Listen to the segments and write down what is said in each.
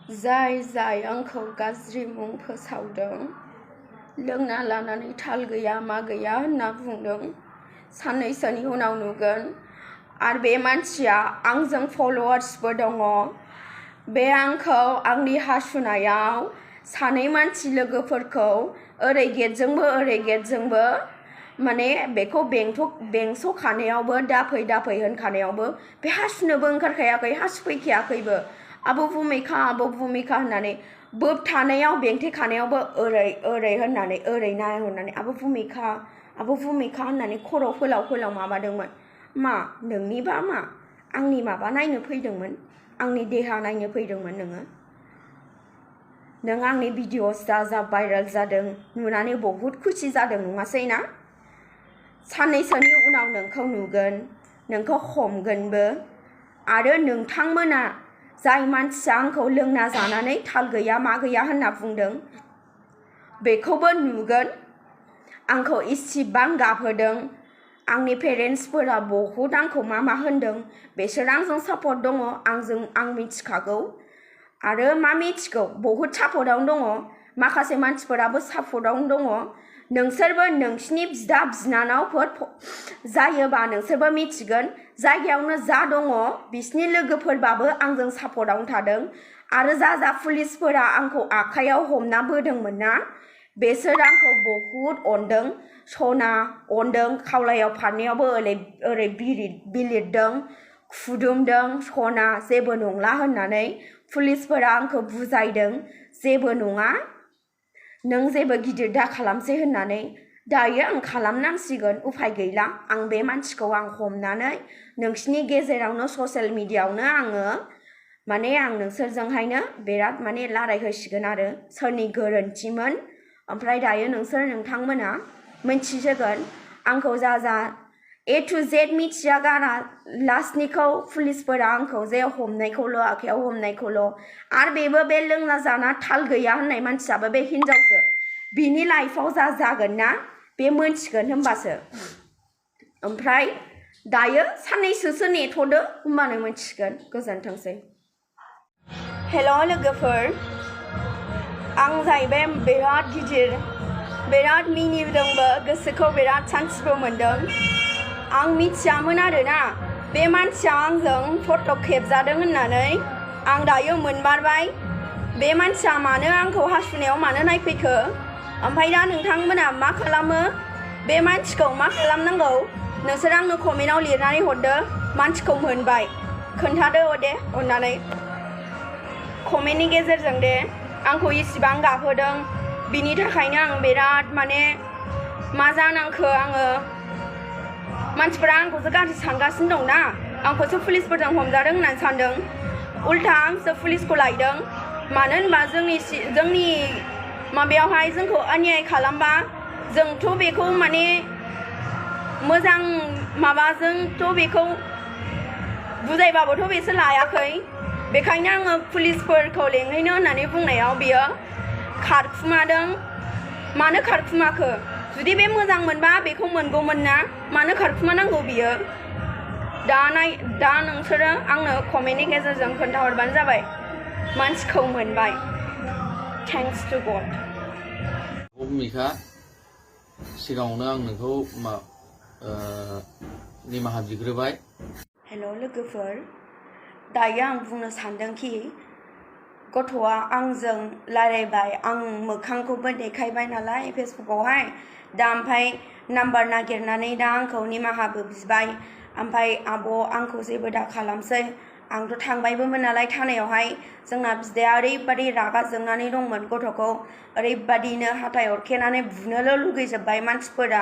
जाय आंखौ गाज्रि मुं फोसावदों, लोंना लानानै थाल गैया मा गैया होनना बुंदों, साननैसोनि उनाव नुगोन। आरो बे मानसिया आंजों फलोवार्सबो दङ। बे आंखौ आंनि हासुनायाव सानै मानसि लोगोफोरखौ ओरै गेटजोंबो ओरै गेटजोंबो माने बेखौ बेंस'खानायावबो दाफै होनखानायावबो बे हासुनोबो ओंखारखायाखै, हासुफैखायाखैबो। आब' भुमिखा होननानै बोबथानायाव बेंथेखानायावबो ओरै होननानै ओरै नायहरनानै आब' भुमिखा होननानै खर' फोलाव माबादोंमोन। मा नोंनिबा मा? आंनि माबा नायनो फैदोंमोन, आंनि देहा नायनो फैदोंमोन नोङो? नों आंनि भिडिअस जा भाइरेल जादों नुनानै बहुद खुसि जादों नङासै ना? साननैसोनि उनाव नोंखौ नुगोन, नोंखौ हमगोनबो। आरो नोंथांमोना जाय मानसिया आंखौ लोंना जानानै थाल गैया मा गैया होनना बुंदों, बेखौबो नुगोन। आंखौ इसिबां गाबहोदों, आंनि पेरेन्टसफोरा बहुद आंखौ मा होनदों। बिसोर आंजों सापर्ट दङ, आं मिथिखागौ। आरो मा मिथिगौ, बहुद सापर्टआवनो दङ। माखासे मानसिफोराबो सापर्टआवनो दङ। नोंसोरबो नोंसिनि बिदा बिनानावफोर जायोबा नोंसोरबो मिथिगोन। जायगायावनो जा दङ बिसिनि लोगोफोरबाबो आंजों सापर्टआवनो थादों। आरो जा पुलिसफोरा आंखौ आखाइयाव हमना बोदोंमोन ना, बेसोर आंखौ बहुद अनदों। सना अनदों, खावलायाव फारनायावबो ओरै बिलिरदों, खुदुमदों। सना जेबो नंला होननानै पुलिसफोरा आंखौ बुजायदों, जेबो नङा, नों जेबो गिदिर दा खालामसै होननानै। दायो आं खालामनांसिगोन, उफाय गैला। आं बे मानसिखौ हमनानै नोंसिनि गेजेरावनो ससियेल मिडियायावनो आं नोंसोरजोंहायनो बिराद रायलायहोसिगोन आरो सोरनि गोरोन्थिमोन। ओमफ्राय दायो नोंथांमोना मिथिसिगोन आंखौ जा A to Z मिथिया गारा। लास्टनिखौ पुलिसफोरा आंखौ जे हमनायखौल', आखाइयाव हमनायखौल'। आरो बेबो बे लोंना जाना थाल गैया होननाय मानसियाबो बे हिनजावसो। बिनि लाइफआव जागोन ना, बे मोनथिगोन होमबासो। ओमफ्राय दायो साननैसोसो नेथ'दो, होमबानो मोनथिगोन। गोजोनथोंसै। हेल' लोगोफोर, आं जाहैबाय बिराद मिनिदोंबो, गोसोखौ बिराद सान्थिबो मोनदों। आं मिथियामोन आरोना बे मानसिया आंजों फट' खेबजादों होननानै। आं दायो मोनमारबाय बे मानसिया मानो आंखौ हासुनायाव मानो नायफैखो। ओमफ्राय दा नोंथांमोना मा खालामो, बे मानसिखौ मा खालामनांगौ नोंसोर आंनो कमेन्टआव लिरनानै हरदो। मानसिखौ मोनबाय खोन्थादो दे अननानै कमेन्टनि गेजेरजों दे। आंखौ इसिबां गाबहोदों, बिनि थाखायनो आं बिराद मा जानांखो आङो। मानसिफोरा आंखौसो गाज्रि सानगासिनो दंना, आंखौसो पुलिसफोरजों हमजादों होननानै सानदों। उल्था आंसो पुलिसखौ लायदों। मानो होनबा जोंनि माबायावहाय जोंखौ अन्याय खालामबा जोंथ' बेखौ मोजां माबाजोंथ' बेखौ बुजायबाबोथ' बिसोर लायाखै। बेखायनो आङो पुलिसफोरखौ लेंहैनो होननानै बुंनायाव बियो खारखुमादों। मानो खारखुमाखो? जुदि बे मोजां मोनबा बेखौ मोनगौमोन ना, मानो खारखुमानांगौ बियो? दा नोंसोरो आंनो कमेन्टनि गेजेरजों खोन्थाहरबानो जाबाय। मानसिखौ मोनबाय। थेंक्स टु गड। भुमिखा, सिगाङावनो आं नोंखौ निमाहा बिग्रोबाय। हेल' लोगोफोर, दायो आं बुंनो सानदोंखि गथ'आ आंजों रायलायबाय, आं मोखांखौबो देखायबाय नालाय फेसबुकआवहाय। दा ओमफ्राय नाम्बार नागिरनानै दा आंखौ निमाहाबो बिबाय। ओमफ्राय आब' आंखौ जेबो दा खालामसै। आंथ' थांबायबोमोन नालाय थानायावहाय। जोंना बिदाया ओरैबादि रागा जोंनानै दंमोन, गथ'खौ ओरैबादिनो हाथाय अरखेनानै बुनोल' लुगैजोब्बाय मानसिफोरा।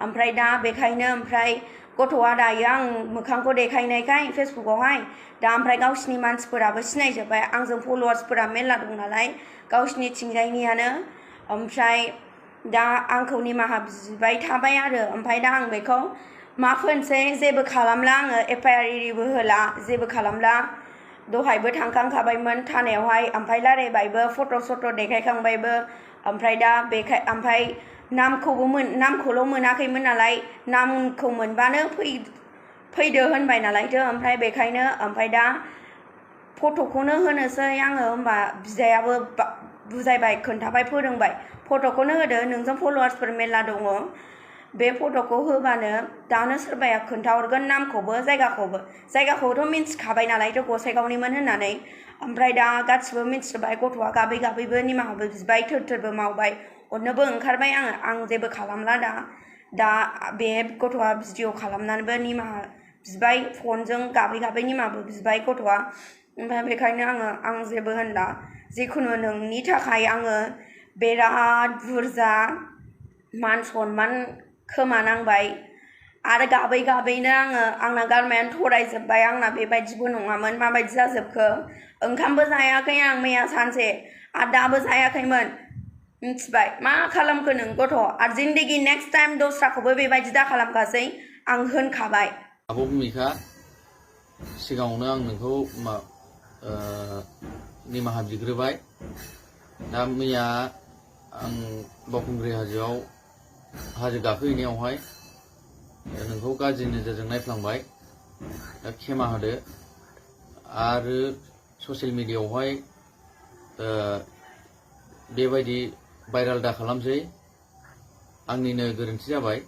ओमफ्राय दा बेखायनो गथ'आ दायो आं मोखांखौ देखायनायखाय फेसबुकआवहाय दा ओमफ्राय गावसिनि मानसिफोराबो सिनायजोब्बाय। आंजों फलोवार्सफोरा मेरला दं नालाय गावसिनि थिंजायनियानो। ओमफ्राय दा आंखौ निमाहा बिबाय थाबाय आरो। ओमफ्राय दा आं बेखौ मा फोनसै, जेबो खालामला आङो, FIR एरिबो होला, जेबो खालामला। दहायबो थांखांखाबायमोन थानायावहाय, ओमफ्राय रायलायबायबो, फट' देखायखांबायबो। ओमफ्राय दा ओमफ्राय नामखौल' मोनाखैमोन नालाय, नामखौ मोनबानो फैदो होनबाय नालायथो। ओमफ्राय बेखायनो ओमफ्राय दा फट'खौनो होनोसै आङो होमबा बिदायाबो बुजायबाय खोन्थाबाय फोरोंबाय फट'खौनो होदो नोंजों फल'वार्सफोर मेरला दङ बे फट'खौ होबानो दानो सोरबाया खोन्थाहरगोन नामखौबो जायगाखौथ' मिन्थिखाबाय नालायथ' गसाइगावनिमोन होननानै ओमफ्राय दा गासिबो मिन्थिजोब्बाय गथ'आ गाबै गाबैबो निमाहाबो बिबाय थोर थोरबो मावबाय अननोबो ओंखारबाय आं जेबो खालामला दा बे गथ'आ भिडिअ खालामनानैबो निमाहा बिबाय फनजों गाबै गाबै निमाहाबो बिबाय गथ'आ ओमफ्राय बेखायनो आं जेबो होनला जिखुनु नोंनि थाखाय आङो बिराद बुरजा मान सनमान खोमानांबाय आरो गाबै गाबैनो आंना गारमायानो थरायजोब्बाय आंना बेबायदिबो नङामोन माबायदि जाजोबखो ओंखामबो जायाखै आं मैया सानसे आरो दाबो जायाखैमोन मिथिबाय मा खालामखो नों गथ' आरो जिन्दगि नेक्स्ट टाइम दस्राखौबो बेबायदि दा खालामखासै आं होनखाबाय आब' भुमिखा सिगाङावनो आं नोंखौ निमाहा बिग्रोबाय दा मैया आं बावखुंग्रि हाजोआव हाजो गाखोहैनायावहाय नोंखौ गाज्रि नोजोरजों नायफ्लांबाय दा क्षेमा होदो आरो ससियेल मिडियायावहाय बेबायदि भाइराल दा खालामसै आंनिनो गोरोन्थि जाबाय